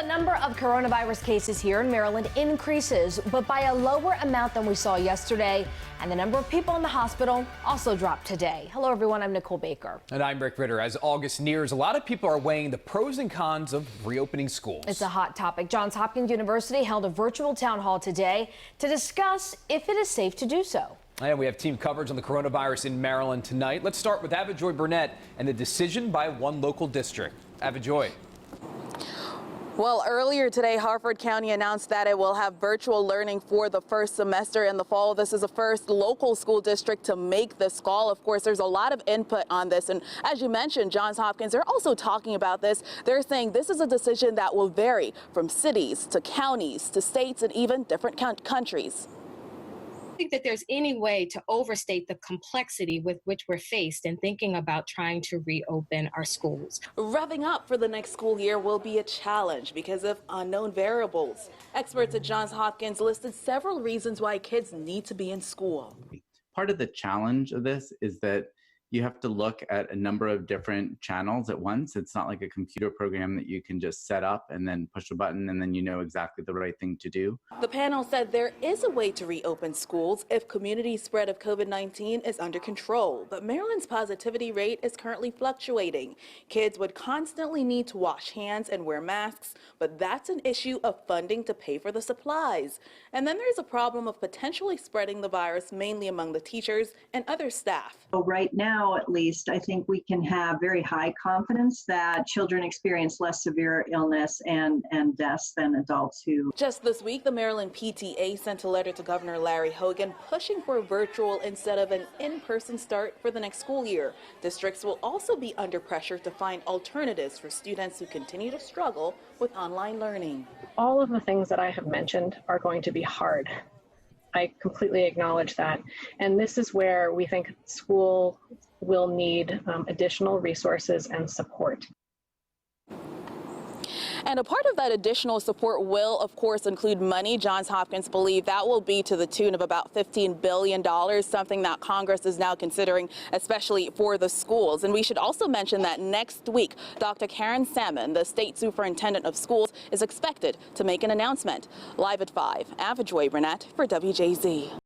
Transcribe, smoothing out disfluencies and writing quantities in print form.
number of coronavirus cases here in Maryland increases, but by a lower amount than we saw yesterday. And the number of people in the hospital also dropped today. Hello, everyone. I'm Nicole Baker. And I'm Rick Ritter. As August nears, a lot of people are weighing the pros and cons of reopening schools. It's a hot topic. Johns Hopkins University held a virtual town hall today to discuss if it is safe to do so. And we have team coverage on the coronavirus in Maryland tonight. Let's start with Avajoy Burnett and the decision by one local district. Avajoy. Well, earlier today, Harford County announced that it will have virtual learning for the first semester in the fall. This is the first local school district to make this call. Of course, there's a lot of input on this. And as you mentioned, Johns Hopkins, they're also talking about this. They're saying this is a decision that will vary from cities to counties to states and even different countries. I think that there's any way to overstate the complexity with which we're faced in thinking about trying to reopen our schools. Revving up for the next school year will be a challenge because of unknown variables. Experts at Johns Hopkins listed several reasons why kids need to be in school. Part of the challenge of this is that you have to look at a number of different channels at once. It's not like a computer program that you can just set up and then push a button and then you know exactly the right thing to do. The panel said there is a way to reopen schools if community spread of COVID-19 is under control, but Maryland's positivity rate is currently fluctuating. Kids would constantly need to wash hands and wear masks, but that's an issue of funding to pay for the supplies. And then there's a problem of potentially spreading the virus mainly among the teachers and other staff. So right now, at least, I think we can have very high confidence that children experience less severe illness and deaths than adults who. Just this week, the Maryland PTA sent a letter to Governor Larry Hogan pushing for a virtual instead of an in-person start for the next school year. Districts will also be under pressure to find alternatives for students who continue to struggle with online learning. All of the things that I have mentioned are going to be hard. I completely acknowledge that. And this is where we think school will need additional resources and support. And a part of that additional support will, of course, include money. Johns Hopkins believe that will be to the tune of about $15 billion, something that Congress is now considering, especially for the schools. And we should also mention that next week, Dr. Karen Salmon, the state superintendent of schools, is expected to make an announcement. Live at 5, Avajoy Burnett for WJZ.